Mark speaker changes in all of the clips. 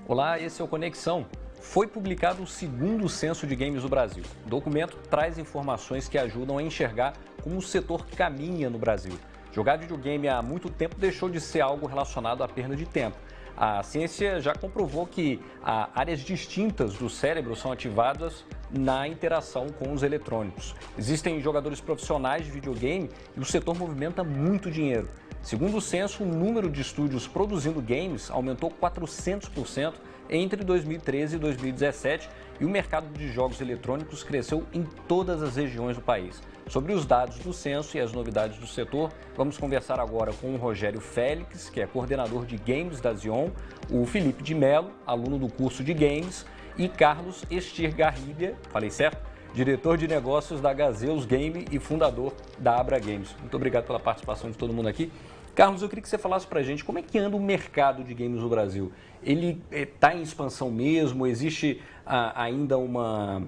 Speaker 1: Olá, esse é o Conexão. Foi publicado o segundo censo de games do Brasil. O documento traz informações que ajudam a enxergar como o setor caminha no Brasil. Jogar videogame há muito tempo deixou de ser algo relacionado à perda de tempo. A ciência já comprovou que áreas distintas do cérebro são ativadas na interação com os eletrônicos. Existem jogadores profissionais de videogame e o setor movimenta muito dinheiro. Segundo o censo, o número de estúdios produzindo games aumentou 400% entre 2013 e 2017 e o mercado de jogos eletrônicos cresceu em todas as regiões do país. Sobre os dados do censo e as novidades do setor, vamos conversar agora com o Rogério Félix, que é coordenador de games da Zion, o Felipe de Mello, aluno do curso de games, e Carlos Estirgarribia, falei certo? Diretor de negócios da Gazeus Game e fundador da Abra Games. Muito obrigado pela participação de todo mundo aqui. Carlos, eu queria que você falasse pra gente como é que anda o mercado de games no Brasil. Ele está em expansão mesmo? Existe ainda uma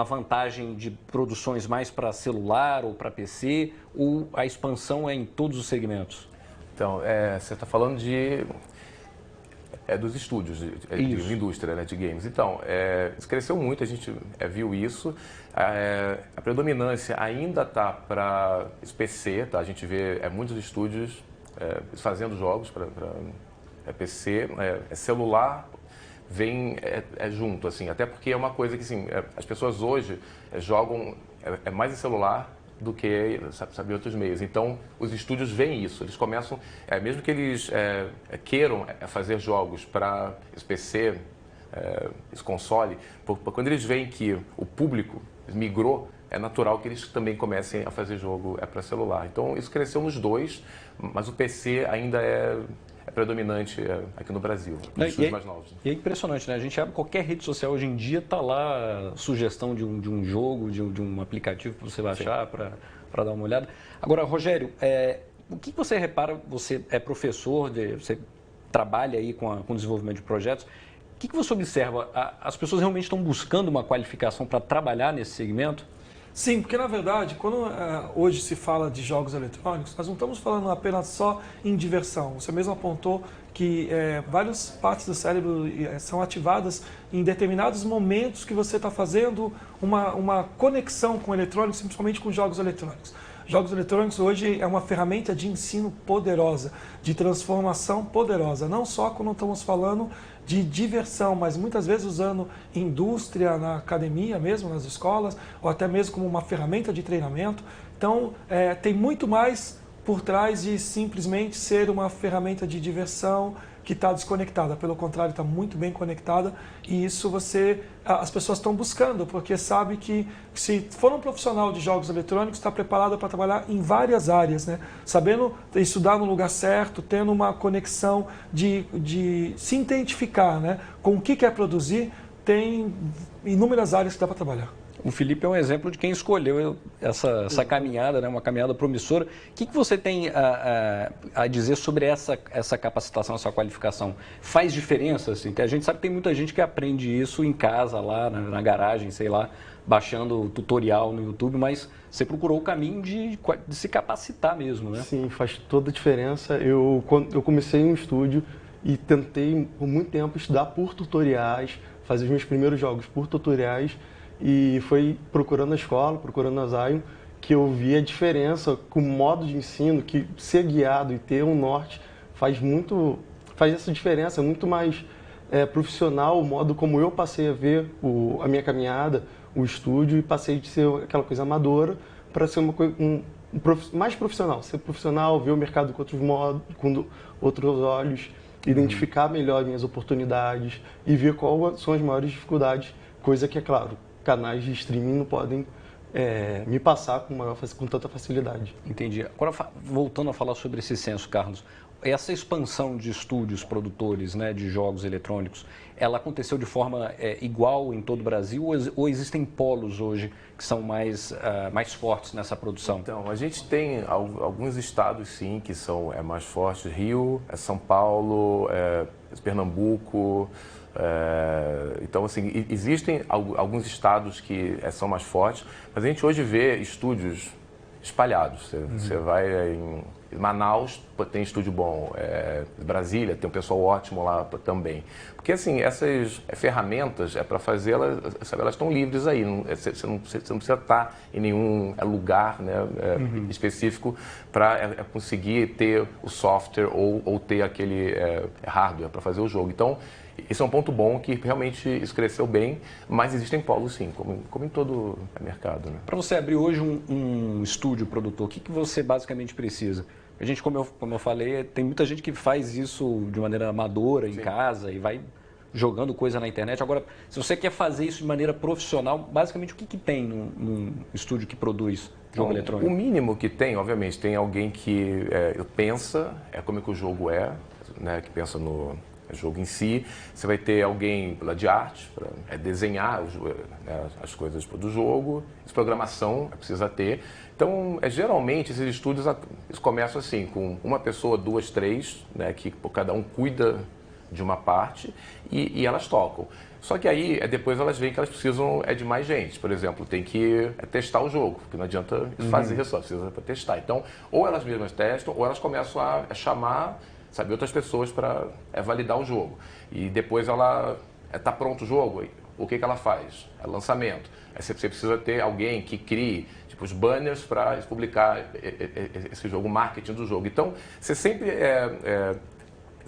Speaker 1: vantagem de produções mais para celular ou para PC? Ou a expansão é em todos os segmentos?
Speaker 2: Então, você está falando dos estúdios, de indústria, né, de games. Então, isso cresceu muito, a gente viu isso. A predominância ainda está para PC, tá? A gente vê muitos estúdios fazendo jogos para PC, celular vem junto, assim, até porque é uma coisa que assim, as pessoas hoje jogam mais em celular do que saber outros meios. Então, os estúdios veem isso. Eles começam, mesmo que eles queiram fazer jogos para esse PC, esse console, quando eles veem que o público migrou, é natural que eles também comecem a fazer jogo para celular. Então, isso cresceu nos dois, mas o PC ainda é predominante aqui no Brasil, nos estúdios mais novos.
Speaker 1: E é impressionante, né? A gente abre qualquer rede social hoje em dia, tá lá sugestão de um jogo, de um aplicativo para você baixar, para dar uma olhada. Agora, Rogério, o que você repara, você é professor, você trabalha aí com o desenvolvimento de projetos, o que você observa? As pessoas realmente estão buscando uma qualificação para trabalhar nesse segmento?
Speaker 3: Sim, porque na verdade, quando hoje se fala de jogos eletrônicos, nós não estamos falando apenas só em diversão. Você mesmo apontou que várias partes do cérebro são ativadas em determinados momentos que você está fazendo uma conexão com eletrônicos, principalmente com jogos eletrônicos. Jogos eletrônicos hoje é uma ferramenta de ensino poderosa, de transformação poderosa, não só quando estamos falando de diversão, mas muitas vezes usando indústria na academia mesmo, nas escolas, ou até mesmo como uma ferramenta de treinamento. Então, tem muito mais por trás de simplesmente ser uma ferramenta de diversão que está desconectada. Pelo contrário, está muito bem conectada e isso as pessoas estão buscando, porque sabe que se for um profissional de jogos eletrônicos, está preparado para trabalhar em várias áreas, né? Sabendo estudar no lugar certo, tendo uma conexão de se identificar, né, com o que quer produzir, tem inúmeras áreas que dá para trabalhar.
Speaker 1: O Felipe é um exemplo de quem escolheu essa caminhada, né? Uma caminhada promissora. O que você tem a dizer sobre essa capacitação, essa qualificação? Faz diferença? Assim? A gente sabe que tem muita gente que aprende isso em casa, lá na garagem, sei lá, baixando tutorial no YouTube, mas você procurou o caminho de se capacitar mesmo, né?
Speaker 4: Sim, faz toda a diferença. Eu comecei um estúdio e tentei por muito tempo estudar por tutoriais, fazer os meus primeiros jogos por tutoriais. E foi procurando a escola, procurando a Zion, que eu vi a diferença com o modo de ensino, que ser guiado e ter um norte faz essa diferença, muito mais profissional, o modo como eu passei a ver a minha caminhada, o estúdio, e passei de ser aquela coisa amadora para ser uma coisa mais profissional, ser profissional, ver o mercado com outros modos, com outros olhos, identificar melhor minhas oportunidades e ver quais são as maiores dificuldades, coisa que, é claro, canais de streaming não podem me passar com tanta facilidade.
Speaker 1: Entendi. Agora, voltando a falar sobre esse censo, Carlos, essa expansão de estúdios produtores, né, de jogos eletrônicos, ela aconteceu de forma igual em todo o Brasil ou existem polos hoje que são mais fortes nessa produção?
Speaker 2: Então, a gente tem alguns estados, sim, que são mais fortes. Rio, São Paulo, Pernambuco. Então, assim, existem alguns estados que são mais fortes, mas a gente hoje vê estúdios espalhados. Você vai Manaus tem estúdio bom, Brasília tem um pessoal ótimo lá também. Porque assim, essas ferramentas para fazer, elas estão livres aí, você não precisa estar em nenhum lugar, né, específico para conseguir ter o software ou ter aquele hardware para fazer o jogo. Então, esse é um ponto bom que realmente isso cresceu bem, mas existem polos sim, como em todo mercado. Né?
Speaker 1: Para você abrir hoje um estúdio produtor, o que você basicamente precisa? A gente, como eu falei, tem muita gente que faz isso de maneira amadora, em casa, e vai jogando coisa na internet. Agora, se você quer fazer isso de maneira profissional, basicamente o que tem num estúdio que produz jogo eletrônico?
Speaker 2: O mínimo que tem, obviamente, tem alguém que pensa como é que o jogo né, que pensa no jogo em si. Você vai ter alguém de arte para desenhar as coisas do jogo, programação precisa ter. Então, geralmente, esses estúdios eles começam assim, com uma pessoa, 2, 3, né, que cada um cuida de uma parte e elas tocam. Só que aí, depois elas veem que elas precisam de mais gente. Por exemplo, tem que testar o jogo, porque não adianta fazer só, precisa testar. Então, ou elas mesmas testam, ou elas começam a chamar, sabe, outras pessoas para validar o jogo. E depois ela está pronto o jogo, o que ela faz? É lançamento. Aí você precisa ter alguém que crie os banners para publicar esse jogo, o marketing do jogo. Então, você sempre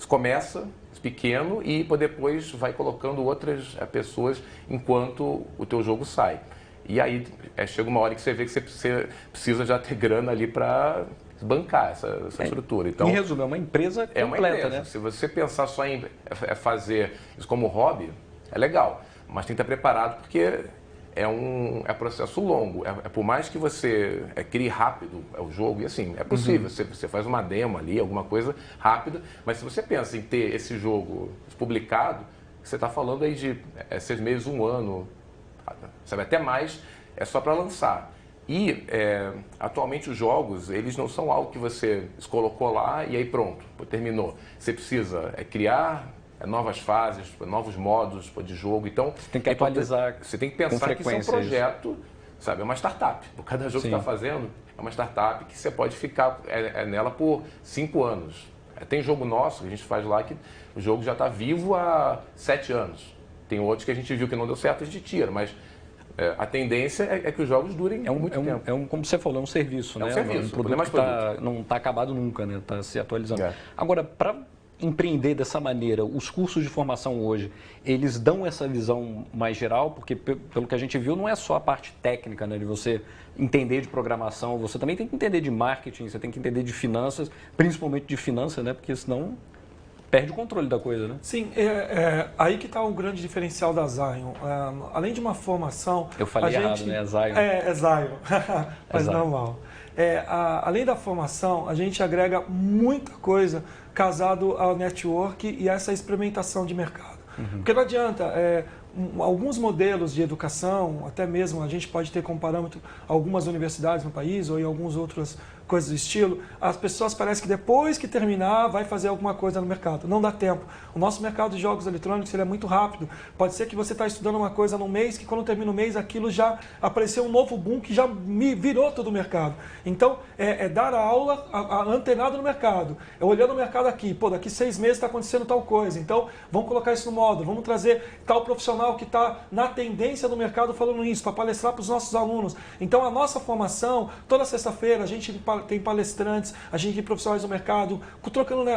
Speaker 2: começa pequeno e depois vai colocando outras pessoas enquanto o teu jogo sai. E aí chega uma hora que você vê que você precisa já ter grana ali para bancar essa estrutura. Então,
Speaker 1: em resumo, é uma empresa completa,
Speaker 2: uma empresa,
Speaker 1: né?
Speaker 2: Se você pensar só em fazer isso como hobby, é legal, mas tem que estar preparado porque é um processo longo. Por mais que você crie rápido o jogo, e assim, é possível. Você faz uma demo ali, alguma coisa rápida, mas se você pensa em ter esse jogo publicado, você está falando aí de 6 meses, 1 ano, sabe, até mais, só para lançar. E atualmente os jogos, eles não são algo que você colocou lá e aí pronto, terminou. Você precisa criar novas fases, novos modos de jogo. Então,
Speaker 1: você tem que atualizar.
Speaker 2: Você tem que pensar que isso é um projeto, sabe? É uma startup. Cada jogo que você está fazendo é uma startup que você pode ficar nela por 5 anos. Tem jogo nosso que a gente faz lá que o jogo já está vivo há 7 anos. Tem outros que a gente viu que não deu certo, a gente tira, mas a tendência é que os jogos durem muito tempo.
Speaker 1: Como você falou, é um serviço, né?
Speaker 2: Um serviço,
Speaker 1: um produto que não está acabado nunca, né? Está se atualizando. Agora, para empreender dessa maneira, os cursos de formação hoje, eles dão essa visão mais geral, porque pelo que a gente viu, não é só a parte técnica, né, de você entender de programação, você também tem que entender de marketing, você tem que entender de finanças, principalmente de finanças, né, porque senão perde o controle da coisa, né?
Speaker 3: Sim, aí que está o grande diferencial da Zion. Além de uma formação...
Speaker 1: Eu falei errado, né? É Zion.
Speaker 3: É Zion, mas não mal. Além da formação, a gente agrega muita coisa casado ao network e a essa experimentação de mercado. Porque não adianta, alguns modelos de educação, até mesmo a gente pode ter como parâmetro algumas universidades no país ou em algumas outras coisas do estilo, as pessoas parecem que depois que terminar vai fazer alguma coisa no mercado. Não dá tempo. O nosso mercado de jogos eletrônicos ele é muito rápido. Pode ser que você está estudando uma coisa num mês, que quando termina o mês aquilo já apareceu um novo boom que já virou todo o mercado. Então, dar a aula antenado no mercado. Olhando o mercado aqui, daqui 6 meses está acontecendo tal coisa. Então, vamos colocar isso no módulo, vamos trazer tal profissional que está na tendência do mercado falando isso, para palestrar para os nossos alunos. Então, a nossa formação, toda sexta-feira, a gente tem palestrantes, a gente tem profissionais do mercado,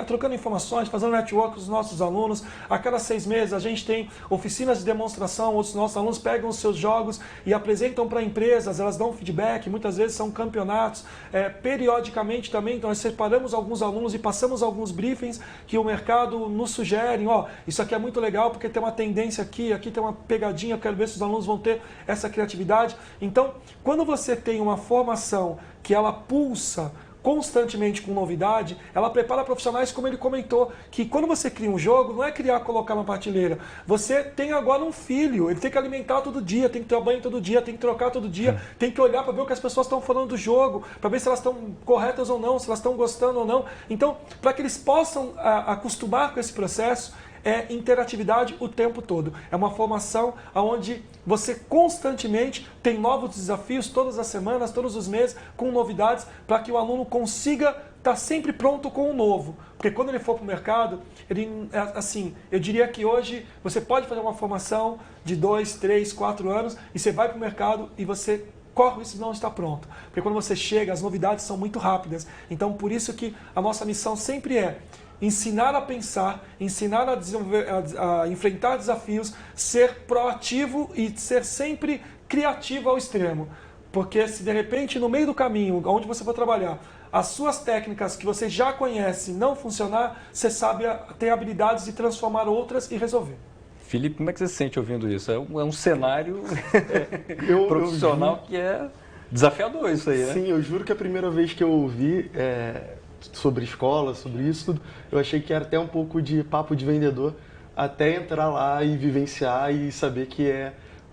Speaker 3: trocando informações, fazendo network com os nossos alunos. A cada 6 meses a gente tem oficinas de demonstração, os nossos alunos pegam os seus jogos e apresentam para empresas, elas dão feedback, muitas vezes são campeonatos. Periodicamente também, então nós separamos alguns alunos e passamos alguns briefings que o mercado nos sugere, isso aqui é muito legal porque tem uma tendência aqui tem uma pegadinha, eu quero ver se os alunos vão ter essa criatividade. Então, quando você tem uma formação que ela pulsa constantemente com novidade, ela prepara profissionais, como ele comentou, que quando você cria um jogo, não é criar, colocar na prateleira. Você tem agora um filho, ele tem que alimentar todo dia, tem que tomar banho todo dia, tem que trocar todo dia, tem que olhar para ver o que as pessoas estão falando do jogo, para ver se elas estão corretas ou não, se elas estão gostando ou não. Então, para que eles possam acostumar com esse processo, é interatividade o tempo todo. É uma formação onde você constantemente tem novos desafios todas as semanas, todos os meses, com novidades, para que o aluno consiga estar sempre pronto com o novo. Porque quando ele for para o mercado, assim, eu diria que hoje você pode fazer uma formação de 2, 3, 4 anos e você vai para o mercado e você corre o risco de não estar pronto. Porque quando você chega, as novidades são muito rápidas. Então, por isso que a nossa missão sempre é ensinar a pensar, ensinar a desenvolver, a enfrentar desafios, ser proativo e ser sempre criativo ao extremo. Porque se de repente no meio do caminho, onde você for trabalhar, as suas técnicas que você já conhece não funcionar, você sabe ter habilidades de transformar outras e resolver.
Speaker 1: Felipe, como é que você se sente ouvindo isso? É um cenário profissional que é desafiador isso aí, né?
Speaker 4: Sim, eu juro que a primeira vez que eu ouvi sobre escola, sobre isso tudo, eu achei que era até um pouco de papo de vendedor, até entrar lá e vivenciar e saber que é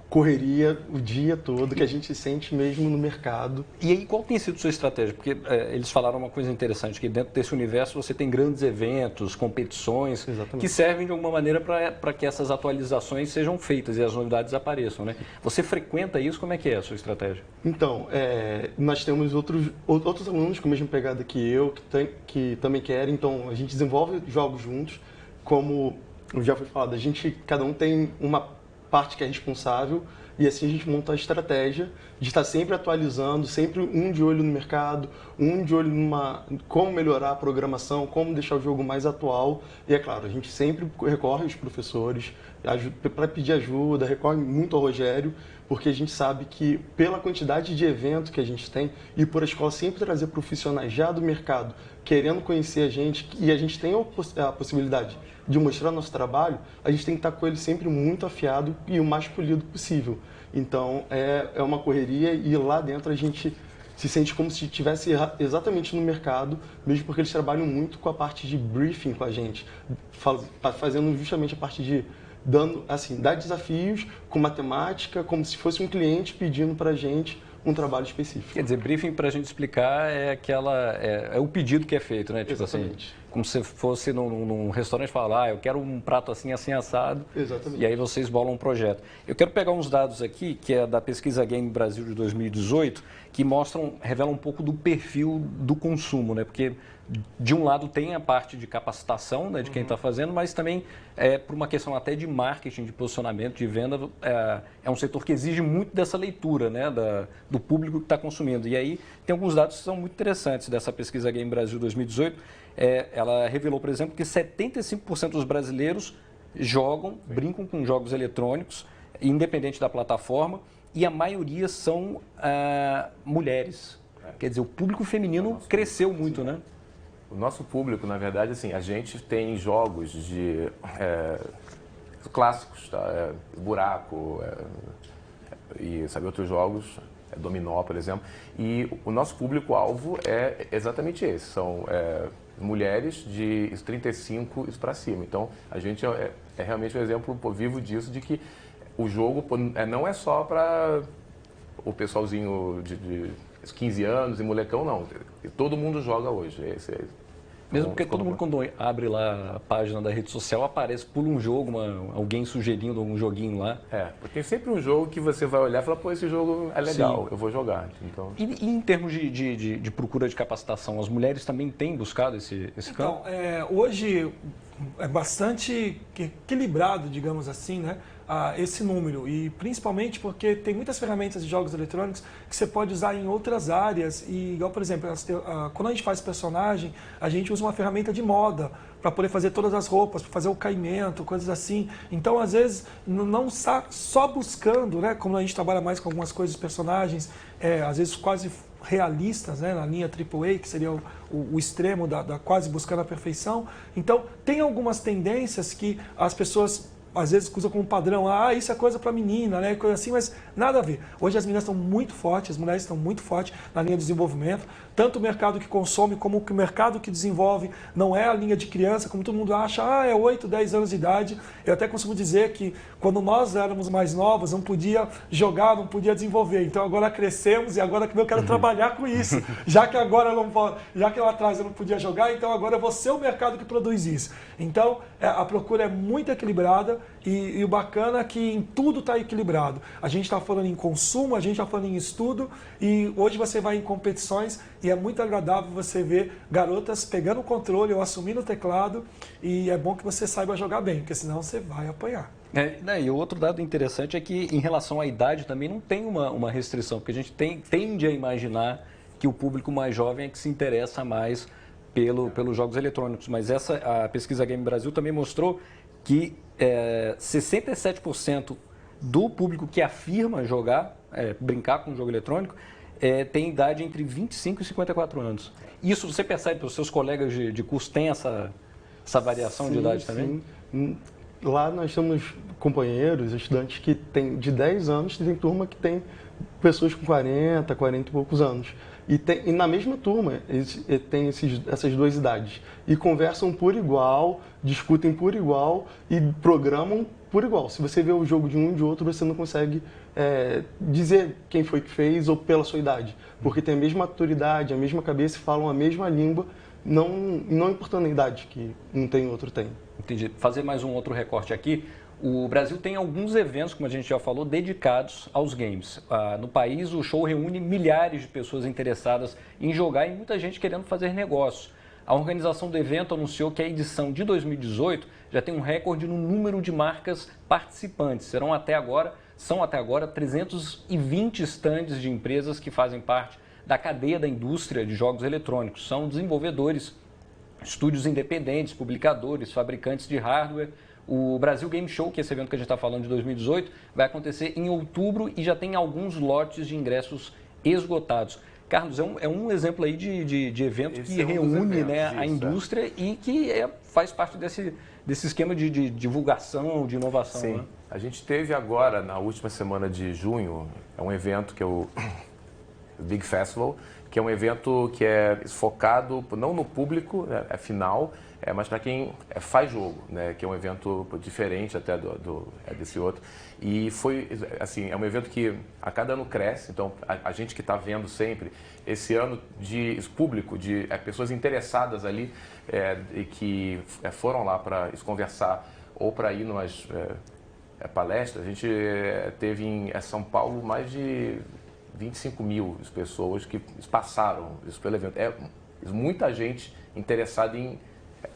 Speaker 4: correria o dia todo, que a gente sente mesmo no mercado.
Speaker 1: E aí, qual tem sido a sua estratégia? Porque eles falaram uma coisa interessante, que dentro desse universo você tem grandes eventos, competições, Exatamente. Que servem de alguma maneira para que essas atualizações sejam feitas e as novidades apareçam, né? Você frequenta isso? Como é que é a sua estratégia?
Speaker 4: Então, nós temos outros alunos com a mesma pegada que eu, que também querem, então a gente desenvolve jogos juntos, como já foi falado, cada um tem uma parte que é responsável e assim a gente monta a estratégia de estar sempre atualizando, sempre um de olho no mercado, um de olho como melhorar a programação, como deixar o jogo mais atual. E é claro, a gente sempre recorre aos professores para pedir ajuda, recorre muito ao Rogério, porque a gente sabe que pela quantidade de eventos que a gente tem e por a escola sempre trazer profissionais já do mercado, querendo conhecer a gente, e a gente tem a possibilidade de mostrar nosso trabalho, a gente tem que estar com ele sempre muito afiado e o mais polido possível. Então, é uma correria e lá dentro a gente se sente como se estivesse exatamente no mercado, mesmo porque eles trabalham muito com a parte de briefing com a gente, fazendo justamente a parte de dar desafios com matemática, como se fosse um cliente pedindo para a gente um trabalho específico.
Speaker 1: Quer dizer, briefing, para a gente explicar, é o pedido que é feito, né? Tipo
Speaker 4: Exatamente.
Speaker 1: Assim, como se fosse num restaurante e falar, eu quero um prato assim, assim, assado.
Speaker 4: Exatamente.
Speaker 1: E aí vocês bolam um projeto. Eu quero pegar uns dados aqui, que é da Pesquisa Game Brasil de 2018, que revelam um pouco do perfil do consumo, né? Porque de um lado tem a parte de capacitação, né, de quem está fazendo, mas também por uma questão até de marketing, de posicionamento, de venda, é um setor que exige muito dessa leitura, né, do público que está consumindo. E aí tem alguns dados que são muito interessantes dessa Pesquisa Game Brasil 2018. Ela revelou, por exemplo, que 75% dos brasileiros brincam com jogos eletrônicos, independente da plataforma, e a maioria são mulheres. Quer dizer, o público feminino cresceu muito, né?
Speaker 2: O nosso público, na verdade, assim, a gente tem jogos de clássicos, tá? Buraco, e sabe, outros jogos, dominó, por exemplo. E o nosso público-alvo é exatamente esse, são mulheres de 35 para cima. Então, a gente é realmente um exemplo vivo disso, de que o jogo não é só para o pessoalzinho de 15 anos e molecão, não. Todo mundo joga hoje.
Speaker 1: Mesmo porque todo mundo, quando abre lá a página da rede social, aparece, pula um jogo, alguém sugerindo algum joguinho lá.
Speaker 2: Porque tem sempre um jogo que você vai olhar e falar, pô, esse jogo é legal, eu vou jogar. Então...
Speaker 1: E em termos de procura de capacitação, as mulheres também têm buscado esse campo?
Speaker 3: Então, hoje é bastante equilibrado, digamos assim, né? Esse número, e principalmente porque tem muitas ferramentas de jogos eletrônicos que você pode usar em outras áreas, e igual, por exemplo, quando a gente faz personagem, a gente usa uma ferramenta de moda para poder fazer todas as roupas, para fazer o caimento, coisas assim. Então, às vezes, não está só buscando, né, como a gente trabalha mais com algumas coisas, personagens, às vezes quase realistas, né, na linha AAA, que seria o extremo da quase buscando a perfeição. Então, tem algumas tendências que as pessoas às vezes usa como padrão, isso é coisa para menina, né? Coisa assim, mas nada a ver. Hoje as meninas estão muito fortes, as mulheres estão muito fortes na linha de desenvolvimento. Tanto o mercado que consome como o mercado que desenvolve não é a linha de criança, como todo mundo acha, é 8, 10 anos de idade. Eu até costumo dizer que quando nós éramos mais novos, não podia jogar, não podia desenvolver. Então agora crescemos e agora que eu quero trabalhar com isso. Já que agora eu não posso, já que lá atrás eu não podia jogar, então agora eu vou ser o mercado que produz isso. Então a procura é muito equilibrada e o bacana é que em tudo está equilibrado. A gente está falando em consumo, a gente está falando em estudo e hoje você vai em competições e é muito agradável você ver garotas pegando o controle ou assumindo o teclado e é bom que você saiba jogar bem, porque senão você vai apanhar.
Speaker 1: E o outro dado interessante é que em relação à idade também não tem uma restrição, porque a gente tende a imaginar que o público mais jovem é que se interessa mais pelos jogos eletrônicos, mas a pesquisa Game Brasil também mostrou que 67% do público que afirma brincar com o jogo eletrônico, tem idade entre 25 e 54 anos. Isso você percebe para os seus colegas de curso, tem essa variação de idade também?
Speaker 4: Sim. Lá nós temos companheiros, estudantes que têm de 10 anos, tem turma que tem pessoas com 40 e poucos anos. E na mesma turma, eles têm essas duas idades. E conversam por igual, discutem por igual e programam por igual. Se você vê o jogo de um e de outro, você não consegue dizer quem foi que fez ou pela sua idade. Porque tem a mesma maturidade, a mesma cabeça e falam a mesma língua, não importando a idade que um tem e o outro tem.
Speaker 1: Entendi. Fazer mais um outro recorte aqui. O Brasil tem alguns eventos, como a gente já falou, dedicados aos games. No país, o show reúne milhares de pessoas interessadas em jogar e muita gente querendo fazer negócio. A organização do evento anunciou que a edição de 2018 já tem um recorde no número de marcas participantes. São até agora 320 estandes de empresas que fazem parte da cadeia da indústria de jogos eletrônicos. São desenvolvedores, estúdios independentes, publicadores, fabricantes de hardware. O Brasil Game Show, que é esse evento que a gente está falando de 2018, vai acontecer em outubro e já tem alguns lotes de ingressos esgotados. Carlos, é um exemplo aí de evento que reúne a indústria e que faz parte desse esquema de divulgação, de inovação.
Speaker 2: Sim.
Speaker 1: Né?
Speaker 2: A gente teve agora, na última semana de junho, um evento que é o Big Festival, que é um evento que é focado não no público final, mas para quem faz jogo, né? Que é um evento diferente até desse outro. E foi, assim, é um evento que a cada ano cresce, então a gente que está vendo sempre, esse ano de público, de pessoas interessadas ali e que foram lá para conversar ou para ir numas palestras, a gente teve em São Paulo mais de 25 mil pessoas que passaram isso pelo evento. Muita gente interessada em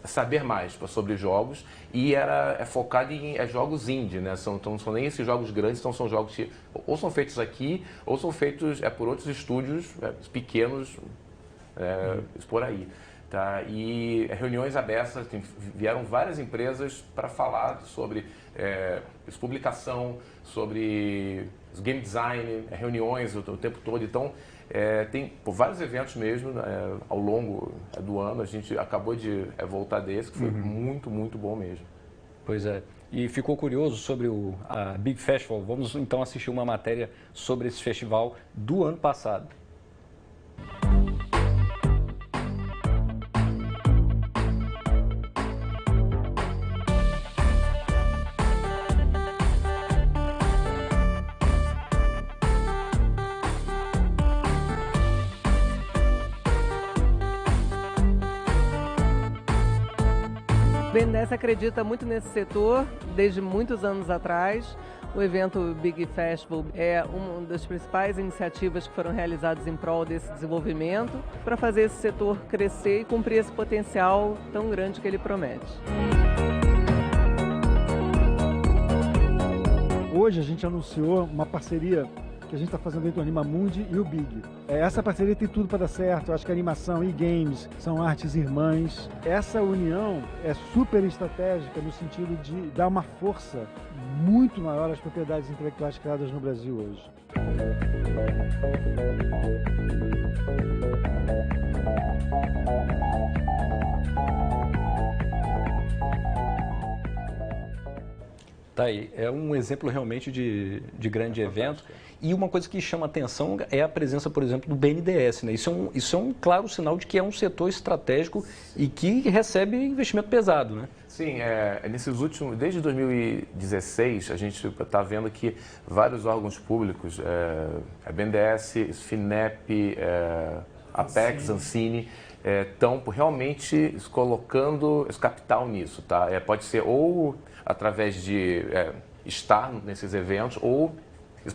Speaker 2: saber mais sobre jogos e é focado em jogos indie, né? Não são nem esses jogos grandes, então são jogos que ou são feitos aqui ou são feitos por outros estúdios pequenos por aí. Tá? E reuniões abertas, vieram várias empresas para falar sobre publicação, sobre game design, reuniões o tempo todo. Então, tem vários eventos mesmo ao longo do ano. A gente acabou de voltar desse, que foi muito, muito bom mesmo.
Speaker 1: Pois é. E ficou curioso sobre a Big Festival? Vamos então assistir uma matéria sobre esse festival do ano passado.
Speaker 5: O BNDES acredita muito nesse setor desde muitos anos atrás. O evento Big Festival é uma das principais iniciativas que foram realizadas em prol desse desenvolvimento para fazer esse setor crescer e cumprir esse potencial tão grande que ele promete.
Speaker 6: Hoje a gente anunciou uma parceria que a gente está fazendo entre o Animamundi e o Big. Essa parceria tem tudo para dar certo. Eu acho que animação e games são artes irmãs. Essa união é super estratégica no sentido de dar uma força muito maior às propriedades intelectuais criadas no Brasil hoje.
Speaker 1: Tá aí, é um exemplo realmente de grande evento. E uma coisa que chama atenção é a presença, por exemplo, do BNDES, né? Isso é um claro sinal de que é um setor estratégico e que recebe investimento pesado, né?
Speaker 2: Sim, nesses últimos, desde 2016, a gente está vendo que vários órgãos públicos, BNDES, FINEP, Apex, Ancine, estão realmente colocando esse capital nisso, tá? Pode ser ou através de estar nesses eventos ou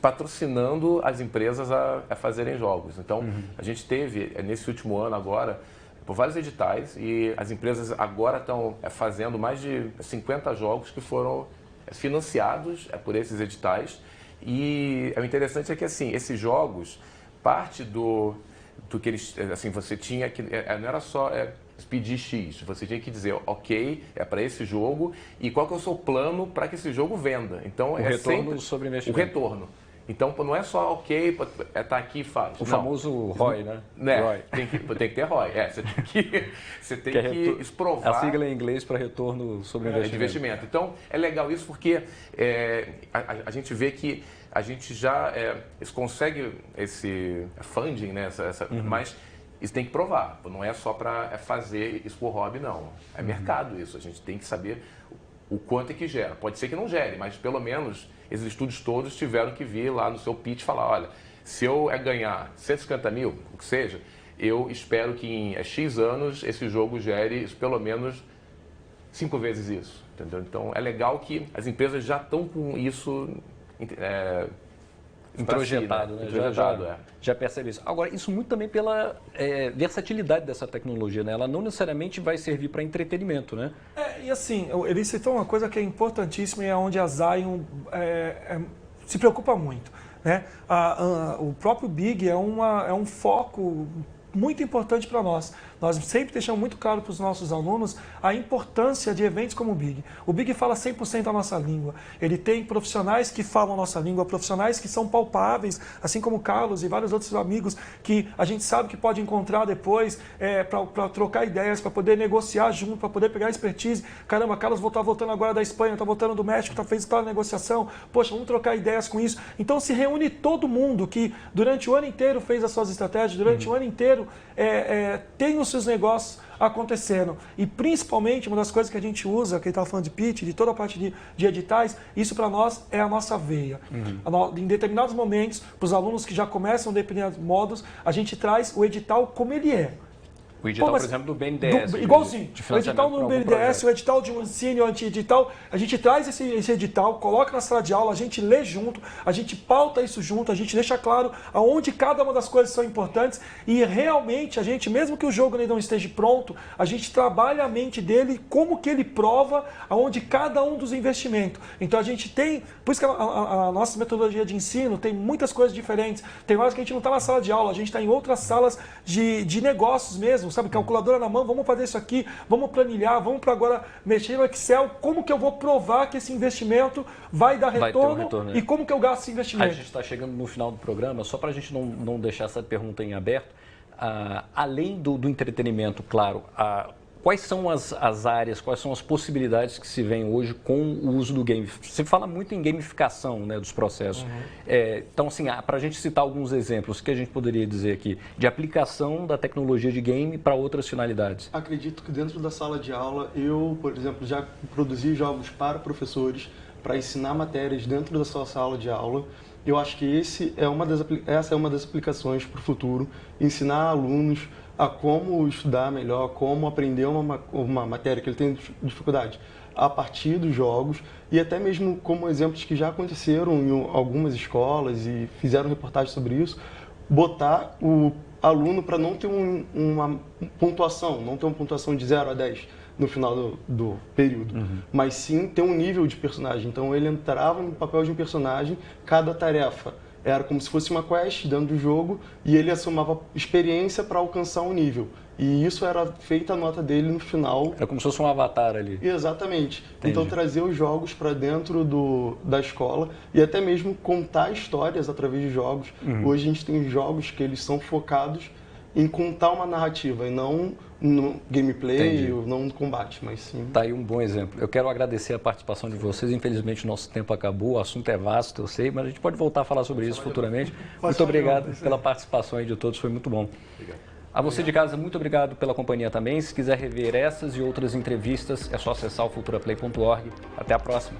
Speaker 2: patrocinando as empresas a fazerem jogos. Então, a gente teve, nesse último ano agora, por vários editais e as empresas agora estão fazendo mais de 50 jogos que foram financiados por esses editais. E o interessante é que, assim, esses jogos, parte do que eles, assim, você tinha que, não era só pedir X, você tinha que dizer, ok, é para esse jogo e qual que é o seu plano para que esse jogo venda. Então,
Speaker 1: o retorno
Speaker 2: sempre
Speaker 1: sobre investimento.
Speaker 2: O retorno. Então, não é só, ok, tá aqui e faz.
Speaker 1: O famoso ROI, né?
Speaker 2: ROI. Tem que ter ROI. Você tem que provar.
Speaker 1: A sigla em inglês para retorno sobre investimento.
Speaker 2: Então, é legal isso porque a gente vê que a gente já consegue esse funding, né? Mas isso tem que provar. Não é só para fazer isso por hobby, não. É mercado isso. A gente tem que saber o quanto é que gera. Pode ser que não gere, mas pelo menos esses estúdios todos tiveram que vir lá no seu pitch e falar, olha, se eu ganhar 150 mil, o que seja, eu espero que em X anos esse jogo gere pelo menos 5 vezes isso. Entendeu? Então é legal que as empresas já estão com isso
Speaker 1: introjetado, né? Já percebe isso. Agora, isso muito também pela versatilidade dessa tecnologia, né? Ela não necessariamente vai servir para entretenimento, né?
Speaker 3: E assim, ele citou uma coisa que é importantíssima e é onde a Zion se preocupa muito, né? O próprio Big é um foco muito importante para nós. Nós sempre deixamos muito claro para os nossos alunos a importância de eventos como o Big. O Big fala 100% a nossa língua. Ele tem profissionais que falam a nossa língua, profissionais que são palpáveis, assim como o Carlos e vários outros amigos que a gente sabe que pode encontrar depois para trocar ideias, para poder negociar junto, para poder pegar expertise. Caramba, Carlos está voltando agora da Espanha, está voltando do México, fez tal negociação. Poxa, vamos trocar ideias com isso. Então se reúne todo mundo que durante o ano inteiro fez as suas estratégias, durante o ano inteiro tem os seus negócios acontecendo. E principalmente, uma das coisas que a gente usa, que ele estava falando de pitch, de toda a parte de editais, isso para nós é a nossa veia. Em determinados momentos, para os alunos que já começam determinados modos, a gente traz o edital como ele é.
Speaker 1: O edital, por exemplo, do BNDES.
Speaker 3: Igualzinho. O edital do BNDES, o edital de um ensino, o anti-edital, a gente traz esse edital, coloca na sala de aula, a gente lê junto, a gente pauta isso junto, a gente deixa claro aonde cada uma das coisas são importantes e realmente a gente, mesmo que o jogo ainda não esteja pronto, a gente trabalha a mente dele, como que ele prova aonde cada um dos investimentos. Então a gente tem, por isso que a nossa metodologia de ensino tem muitas coisas diferentes. Tem horas que a gente não está na sala de aula, a gente está em outras salas de negócios mesmo, sabe? Calculadora na mão, vamos fazer isso aqui, vamos planilhar, vamos para agora mexer no Excel, como que eu vou provar que esse investimento vai dar retorno, e como que eu gasto esse investimento.
Speaker 1: A gente está chegando no final do programa, só para a gente não deixar essa pergunta em aberto, além do entretenimento, claro, quais são as áreas, quais são as possibilidades que se vêem hoje com o uso do game? Você fala muito em gamificação, né, dos processos. Então, assim, para a gente citar alguns exemplos, o que a gente poderia dizer aqui? De aplicação da tecnologia de game para outras finalidades.
Speaker 4: Acredito que dentro da sala de aula, eu, por exemplo, já produzi jogos para professores, para ensinar matérias dentro da sua sala de aula. Eu acho que essa é uma das aplicações para o futuro, ensinar alunos a como estudar melhor, como aprender uma matéria que ele tem dificuldade a partir dos jogos e até mesmo como exemplos que já aconteceram em algumas escolas e fizeram reportagens sobre isso, botar o aluno para não ter uma pontuação, não ter uma pontuação de 0 a 10 no final do período, mas sim ter um nível de personagem. Então ele entrava no papel de um personagem, cada tarefa era como se fosse uma quest dentro do jogo e ele assumava experiência para alcançar um nível. E isso era feita a nota dele no final.
Speaker 1: Era como se fosse um avatar ali.
Speaker 4: Exatamente.
Speaker 1: Entendi.
Speaker 4: Então trazer os jogos para dentro da escola e até mesmo contar histórias através de jogos. Hoje a gente tem jogos que eles são focados em contar uma narrativa e não no gameplay
Speaker 1: Entendi.
Speaker 4: ou não no combate, mas sim...
Speaker 1: Tá aí um bom exemplo. Eu quero agradecer a participação de vocês. Infelizmente, o nosso tempo acabou. O assunto é vasto, eu sei, mas a gente pode voltar a falar sobre isso futuramente. Muito obrigado pela participação aí de todos, foi muito bom. A você de casa, muito obrigado pela companhia também. Se quiser rever essas e outras entrevistas, é só acessar o futuraplay.org. Até a próxima.